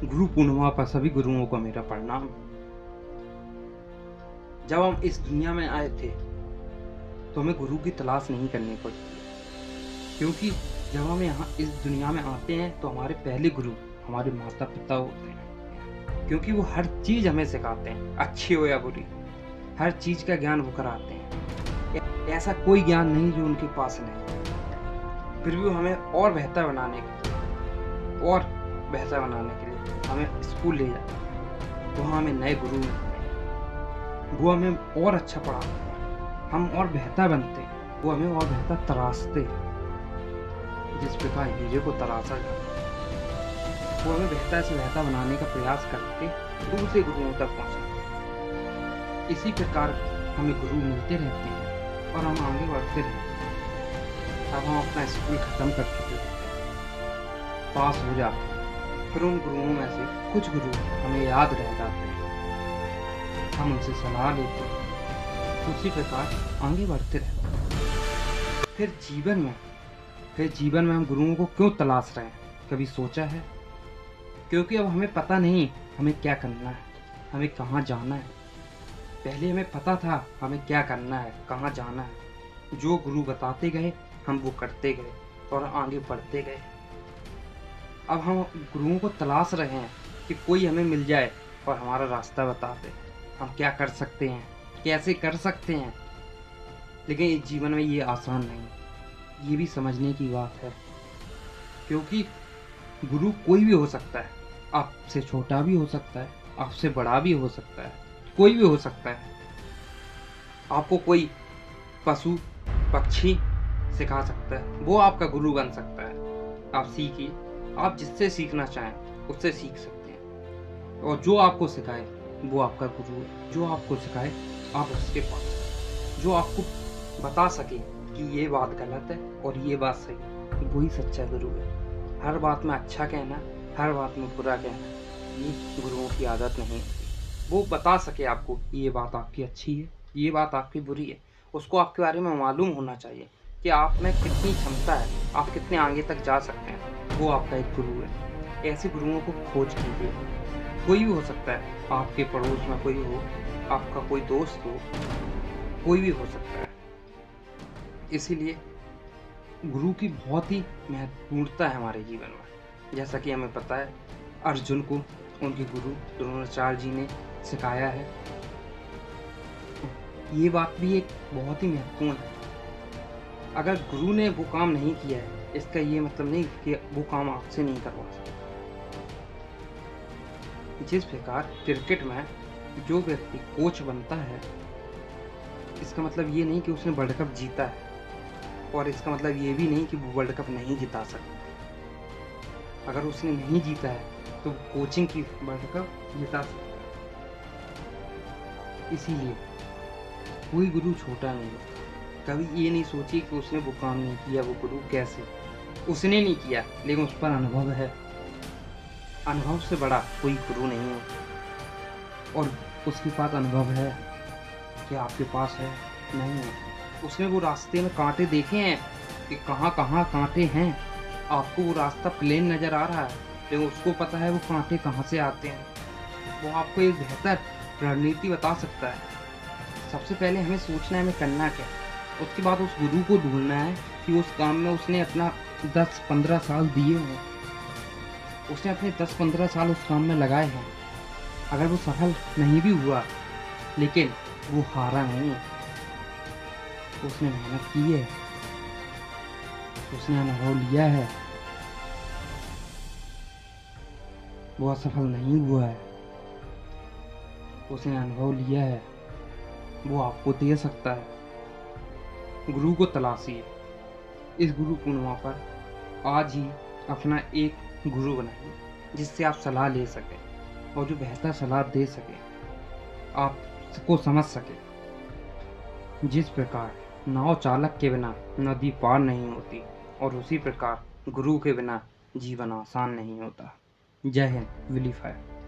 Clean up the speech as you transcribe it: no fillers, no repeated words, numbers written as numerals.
गुरु पूर्णिमा पर सभी गुरुओं को मेरा प्रणाम। जब हम इस दुनिया में आए थे तो हमें गुरु की तलाश नहीं करनी पड़ी, क्योंकि जब हम यहाँ इस दुनिया में आते हैं तो हमारे पहले गुरु हमारे माता पिता होते हैं, क्योंकि वो हर चीज़ हमें सिखाते हैं, अच्छी हो या बुरी, हर चीज़ का ज्ञान वो कराते हैं। ऐसा कोई ज्ञान नहीं जो उनके पास नहीं। फिर भी वो हमें और बेहतर बनाने के लिए हमें स्कूल ले जाते हैं। वहाँ हमें नए गुरु मिलते हैं, वो हमें और अच्छा पढ़ाते हैं, हम और बेहतर बनते हैं, वो हमें और बेहतर तराशते हैं। जिस प्रकार हीरे को तराशा जाता है, वो हमें बेहतर से बेहतर बनाने का प्रयास करके दूसरे गुरुओं तक पहुँचाते हैं। इसी प्रकार हमें गुरु मिलते रहते हैं और हम आगे बढ़ते रहते हैं। अब हम अपना स्कूल खत्म कर चुके हैं, पास हो जाते हैं, फिर उन गुरुओं में से कुछ गुरु हमें याद रह जाते हैं, हम उनसे सलाह लेते हैं, उसी प्रकार आगे बढ़ते रहते हैं। फिर जीवन में हम गुरुओं को क्यों तलाश रहे हैं, कभी सोचा है? क्योंकि अब हमें पता नहीं हमें क्या करना है, हमें कहाँ जाना है। पहले हमें पता था हमें क्या करना है, कहाँ जाना है। जो गुरु बताते गए हम वो करते गए और आगे बढ़ते गए। अब हम गुरुओं को तलाश रहे हैं कि कोई हमें मिल जाए और हमारा रास्ता बता दे, हम क्या कर सकते हैं, कैसे कर सकते हैं। लेकिन इस जीवन में ये आसान नहीं, ये भी समझने की बात है, क्योंकि गुरु कोई भी हो सकता है। आपसे छोटा भी हो सकता है, आपसे बड़ा भी हो सकता है, कोई भी हो सकता है। आपको कोई पशु पक्षी सिखा सकता है, वो आपका गुरु बन सकता है। आप सीखिए, आप जिससे सीखना चाहें उससे सीख सकते हैं, और जो आपको सिखाए वो आपका गुरु है। जो आपको सिखाए आप उसके पास, जो आपको बता सके कि ये बात गलत है और ये बात सही है, वही सच्चा गुरु है। हर बात में अच्छा कहना, हर बात में बुरा कहना, ये गुरुओं की आदत नहीं होती। वो बता सके आपको ये बात आपकी अच्छी है, ये बात आपकी बुरी है, उसको आपके बारे में मालूम होना चाहिए कि आप में कितनी क्षमता है, आप कितने आगे तक जा सकते हैं। वो आपका एक गुरु है। ऐसे गुरुओं को खोज कीजिए। कोई भी हो सकता है, आपके पड़ोस में कोई हो, आपका कोई दोस्त हो, कोई भी हो सकता है। इसीलिए गुरु की बहुत ही महत्वपूर्णता है हमारे जीवन में। जैसा कि हमें पता है, अर्जुन को उनके गुरु द्रोणाचार्य जी ने सिखाया है। ये बात भी एक बहुत ही महत्वपूर्ण है। अगर गुरु ने वो काम नहीं किया है, इसका ये मतलब नहीं कि वो काम आपसे नहीं करवा सकता। जिस प्रकार क्रिकेट में जो व्यक्ति कोच बनता है, इसका मतलब ये नहीं कि उसने वर्ल्ड कप जीता है, और इसका मतलब ये भी नहीं कि वो वर्ल्ड कप नहीं जिता सकता। अगर उसने नहीं जीता है तो कोचिंग की वर्ल्ड कप जिता सकता है। इसीलिए कोई गुरु छोटा नहीं है। कभी ये नहीं सोचिए कि उसने वो काम नहीं किया, वो गुरु कैसे, उसने नहीं किया लेकिन उस पर अनुभव है। अनुभव से बड़ा कोई गुरु नहीं होता, और उसके पास अनुभव है कि आपके पास है नहीं है। उसने वो रास्ते में कांटे देखे हैं कि कहाँ कहाँ कांटे हैं। आपको वो रास्ता प्लेन नज़र आ रहा है, लेकिन उसको पता है वो कांटे कहाँ से आते हैं। वो आपको एक बेहतर रणनीति बता सकता है। सबसे पहले हमें सोचना है हमें करना क्या, उसके बाद उस गुरु को ढूंढना है कि उस काम में उसने अपना 10-15 साल दिए हैं, उसने अपने 10-15 साल उस काम में लगाए हैं। अगर वो सफल नहीं भी हुआ, लेकिन वो हारा नहीं, उसने मेहनत की है, उसने अनुभव लिया है, वो असफल नहीं हुआ है, उसने अनुभव लिया है, वो आपको दे सकता है। गुरु को तलाशिए। इस गुरु पूर्णिमा पर आज ही अपना एक गुरु बनाइए, जिससे आप सलाह ले सकें और जो बेहतर सलाह दे सके, आपको समझ सके। जिस प्रकार नाव चालक के बिना नदी पार नहीं होती, और उसी प्रकार गुरु के बिना जीवन आसान नहीं होता। जय हिंद। Willie fire.